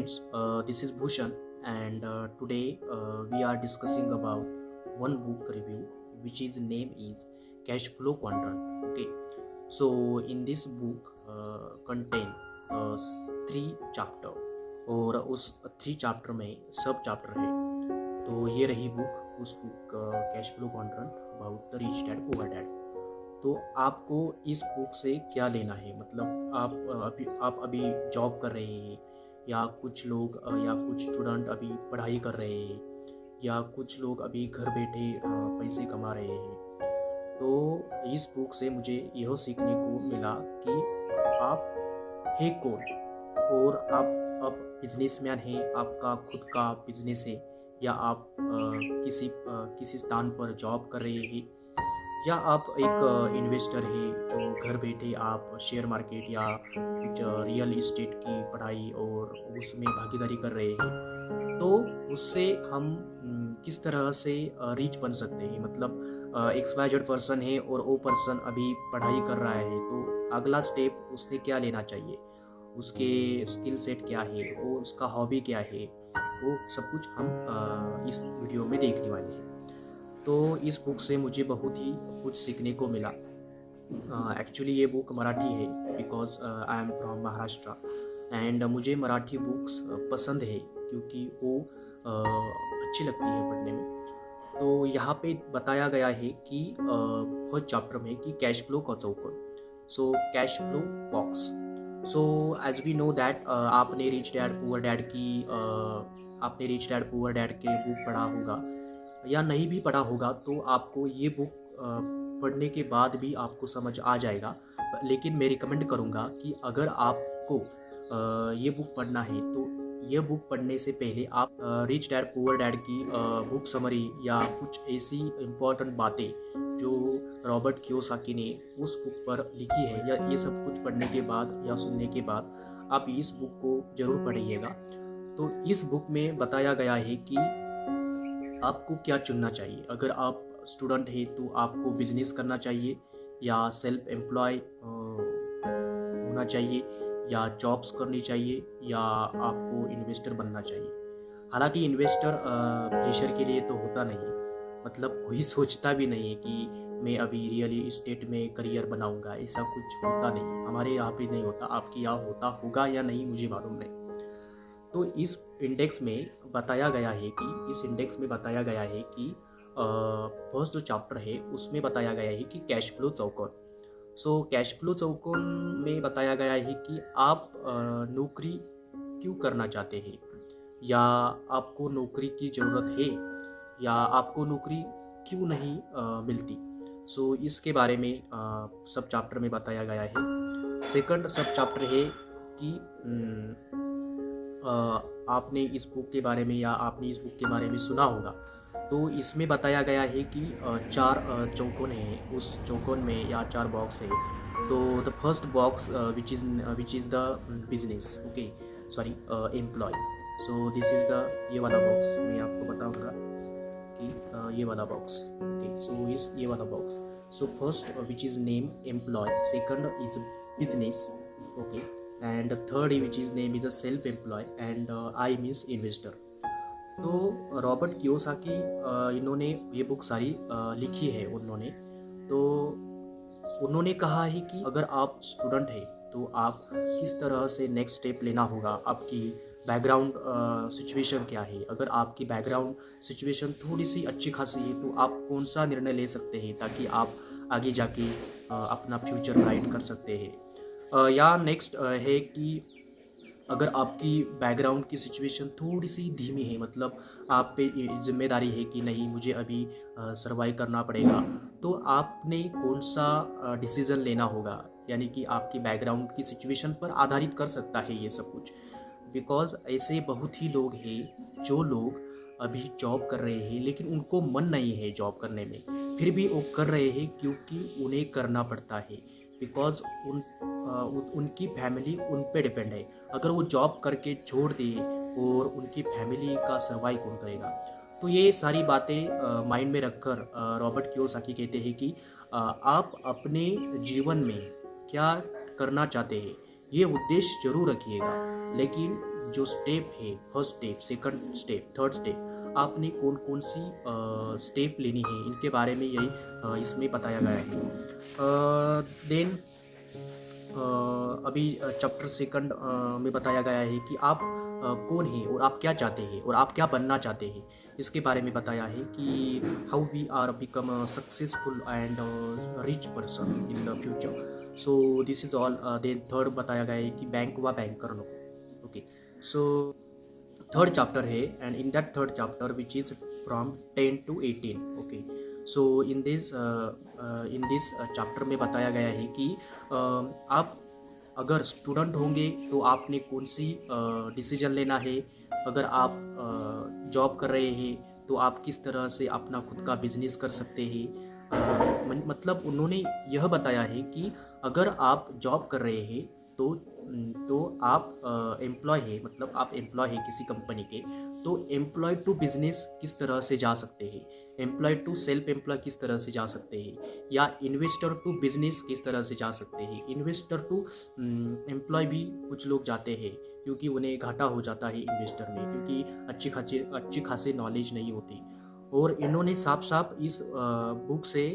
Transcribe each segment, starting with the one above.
friends, this is Bhushan, and today we are discussing about one book review, which is name is Cash Flow Quadrant. Okay, so in this book contain three chapter और उस three chapter में सब chapter है। तो ये रही book, उस book cash flow quadrant about the rich dad poor dad. तो आपको इस बुक से क्या लेना है, मतलब आप अभी जॉब कर रहे हैं, या कुछ लोग या कुछ स्टूडेंट अभी पढ़ाई कर रहे हैं, या कुछ लोग अभी घर बैठे पैसे कमा रहे हैं। तो इस बुक से मुझे यह सीखने को मिला कि आप है कौन, और आप बिजनेसमैन हैं, आपका खुद का बिजनेस है, या आप किसी स्थान पर जॉब कर रहे हैं, या आप एक इन्वेस्टर है जो घर बैठे आप शेयर मार्केट या कुछ रियल इस्टेट की पढ़ाई और उसमें भागीदारी कर रहे हैं। तो उससे हम किस तरह से रिच बन सकते हैं, मतलब XYZ पर्सन है और वो पर्सन अभी पढ़ाई कर रहा है, तो अगला स्टेप उसने क्या लेना चाहिए, उसके स्किल सेट क्या है, वो उसका हॉबी क्या है, वो सब कुछ हम इस वीडियो में देखने वाले हैं। तो इस बुक से मुझे बहुत ही कुछ सीखने को मिला। एक्चुअली ये बुक मराठी है, because I am from Maharashtra, and मुझे मराठी बुक्स पसंद है क्योंकि वो अच्छी लगती है पढ़ने में। तो यहाँ पे बताया गया है कि फर्स्ट चैप्टर में कि कैश फ्लो का चौकोन, so cash flow box. So as we know that आपने रिच डैड पुअर डैड के बुक पढ़ा होगा या नहीं भी पढ़ा होगा, तो आपको ये बुक पढ़ने के बाद भी आपको समझ आ जाएगा। लेकिन मैं रिकमेंड करूँगा कि अगर आपको ये बुक पढ़ना है तो ये बुक पढ़ने से पहले आप रिच डैड पुअर डैड की बुक समरी या कुछ ऐसी इम्पोर्टेंट बातें जो रॉबर्ट कियोसाकी ने उस बुक पर लिखी है, या ये सब कुछ पढ़ने के बाद या सुनने के बाद आप इस बुक को ज़रूर पढ़िएगा। तो इस बुक में बताया गया है कि आपको क्या चुनना चाहिए। अगर आप स्टूडेंट हैं तो आपको बिजनेस करना चाहिए, या सेल्फ एम्प्लॉय होना चाहिए, या जॉब्स करनी चाहिए, या आपको इन्वेस्टर बनना चाहिए। हालांकि इन्वेस्टर फ्रेशर के लिए तो होता नहीं, मतलब कोई सोचता भी नहीं है कि मैं अभी रियल इस्टेट में करियर बनाऊंगा, ऐसा कुछ होता नहीं। हमारे यहाँ पे नहीं होता, आपके यहाँ होता होगा या नहीं मुझे मालूम नहीं। तो इस इंडेक्स में बताया गया है कि फर्स्ट जो चैप्टर है उसमें बताया गया है कि कैश फ्लो चौकोन। सो कैश फ्लो चौकोन में बताया गया है कि आप नौकरी क्यों करना चाहते हैं, या आपको नौकरी की ज़रूरत है, या आपको नौकरी क्यों नहीं मिलती। सो इसके बारे में सब चैप्टर में बताया गया है। सेकंड सब चैप्टर है कि आपने इस बुक के बारे में या आपने इस बुक के बारे में सुना होगा। तो इसमें बताया गया है कि चार चौकोन हैं, उस चौकोन में या चार बॉक्स है। तो the first box which is the business, okay sorry employ. So this is the ये वाला बॉक्स मैं आपको बताऊंगा कि ये वाला बॉक्स, ओके। सो ये वाला box, so first which is name employ, second is business, okay, and third which is name is a self employ, and I means investor. तो रॉबर्ट कियोसाकी इन्होंने ये बुक सारी लिखी है उन्होंने। तो उन्होंने कहा है कि अगर आप स्टूडेंट हैं तो आप किस तरह से नेक्स्ट स्टेप लेना होगा, आपकी बैकग्राउंड सिचुएशन क्या है। अगर आपकी बैकग्राउंड सिचुएशन थोड़ी सी अच्छी खासी है तो आप कौन सा निर्णय ले सकते हैं ताकि आप आगे जाके अपना फ्यूचर ब्राइट कर सकते हैं। या नेक्स्ट है कि अगर आपकी बैकग्राउंड की सिचुएशन थोड़ी सी धीमी है, मतलब आप पे जिम्मेदारी है कि नहीं मुझे अभी सर्वाइव करना पड़ेगा, तो आपने कौन सा डिसीज़न लेना होगा, यानी कि आपकी बैकग्राउंड की सिचुएशन पर आधारित कर सकता है ये सब कुछ। बिकॉज ऐसे बहुत ही लोग हैं जो लोग अभी जॉब कर रहे हैं लेकिन उनको मन नहीं है जॉब करने में, फिर भी वो कर रहे हैं क्योंकि उन्हें करना पड़ता है, बिकॉज उनकी फैमिली उन पे डिपेंड है। अगर वो जॉब करके छोड़ दे और उनकी फैमिली का सर्वाइव कौन करेगा। तो ये सारी बातें माइंड में रखकर रॉबर्ट कियोसाकी कहते हैं कि आप अपने जीवन में क्या करना चाहते हैं ये उद्देश्य जरूर रखिएगा, लेकिन जो स्टेप है, first step, second step, third step, आपने कौन कौन सी स्टेप लेनी है, इनके बारे में यही इसमें बताया गया है। देन अभी चैप्टर सेकंड में बताया गया है कि आप कौन हैं और आप क्या चाहते हैं और आप क्या बनना चाहते हैं, इसके बारे में बताया है कि how we are become a successful and rich person in the future. So this is all. Then third बताया गया है कि बैंक व बैंकर नको। ओके, सो थर्ड चैप्टर है and in that third chapter which is from 10 to 18। Okay, so in this chapter में बताया गया है कि आप अगर स्टूडेंट होंगे तो आपने कौन सी डिसीजन लेना है, अगर आप जॉब कर रहे हैं तो आप किस तरह से अपना खुद का बिजनेस कर सकते हैं। मतलब उन्होंने यह बताया है कि अगर आप जॉब कर रहे हैं तो आप एम्प्लॉय है, मतलब आप एम्प्लॉय है किसी कंपनी के, तो एम्प्लॉय टू बिजनेस किस तरह से जा सकते हैं, एम्प्लॉय टू सेल्फ एम्प्लॉय किस तरह से जा सकते हैं, या इन्वेस्टर टू बिजनेस किस तरह से जा सकते हैं। इन्वेस्टर टू एम्प्लॉय भी कुछ लोग जाते हैं क्योंकि उन्हें घाटा हो जाता है इन्वेस्टर में, क्योंकि अच्छी खासी नॉलेज नहीं होती। और इन्होंने साफ साफ इस बुक से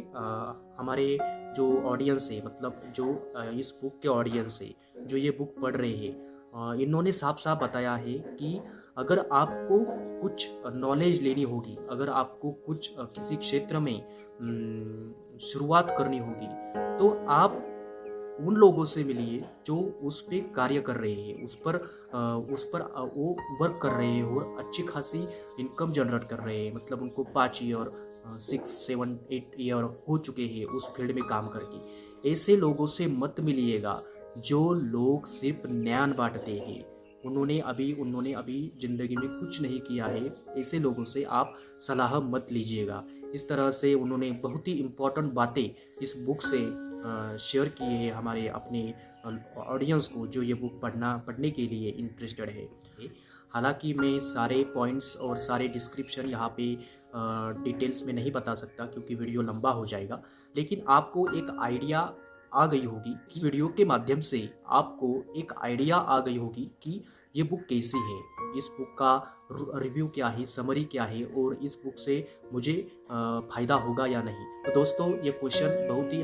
हमारे जो ऑडियंस है, मतलब जो इस बुक के ऑडियंस है जो ये बुक पढ़ रहे हैं, इन्होंने साफ साफ बताया है कि अगर आपको कुछ नॉलेज लेनी होगी, अगर आपको कुछ किसी क्षेत्र में शुरुआत करनी होगी, तो आप उन लोगों से मिलिए जो उस पर कार्य कर रहे हैं, उस पर वो वर्क कर रहे हैं और अच्छी खासी इनकम जनरेट कर रहे हैं, मतलब उनको 5 ईयर 6 7 8 ईयर हो चुके हैं उस फील्ड में काम करके। ऐसे लोगों से मत मिलिएगा जो लोग सिर्फ ज्ञान बांटते हैं, उन्होंने अभी ज़िंदगी में कुछ नहीं किया है। ऐसे लोगों से आप सलाह मत लीजिएगा। इस तरह से उन्होंने बहुत ही इम्पोर्टेंट बातें इस बुक से शेयर किए हैं हमारे अपने ऑडियंस को जो ये बुक पढ़ने के लिए इंटरेस्टेड है। हालांकि मैं सारे पॉइंट्स और सारे डिस्क्रिप्शन यहाँ पे डिटेल्स में नहीं बता सकता क्योंकि वीडियो लंबा हो जाएगा, लेकिन आपको एक आइडिया आ गई होगी, इस वीडियो के माध्यम से आपको एक आइडिया आ गई होगी कि ये बुक कैसी है, इस बुक का रिव्यू क्या है, समरी क्या है और इस बुक से मुझे फ़ायदा होगा या नहीं। तो दोस्तों ये क्वेश्चन बहुत ही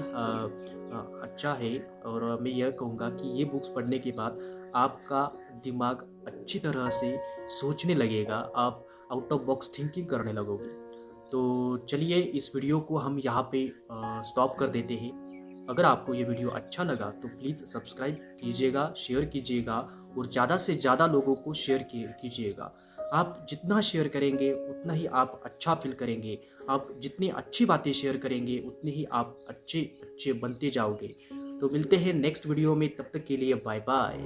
अच्छा है और मैं यह कहूँगा कि ये बुक्स पढ़ने के बाद आपका दिमाग अच्छी तरह से सोचने लगेगा, आप आउट ऑफ बॉक्स थिंकिंग करने लगोगे। तो चलिए इस वीडियो को हम यहाँ पे स्टॉप कर देते हैं। अगर आपको ये वीडियो अच्छा लगा तो प्लीज़ सब्सक्राइब कीजिएगा, शेयर कीजिएगा और ज़्यादा से ज़्यादा लोगों को शेयर कीजिएगा। आप जितना शेयर करेंगे उतना ही आप अच्छा फील करेंगे, आप जितनी अच्छी बातें शेयर करेंगे उतनी ही आप अच्छे बनते जाओगे। तो मिलते हैं नेक्स्ट वीडियो में, तब तक के लिए बाय बाय।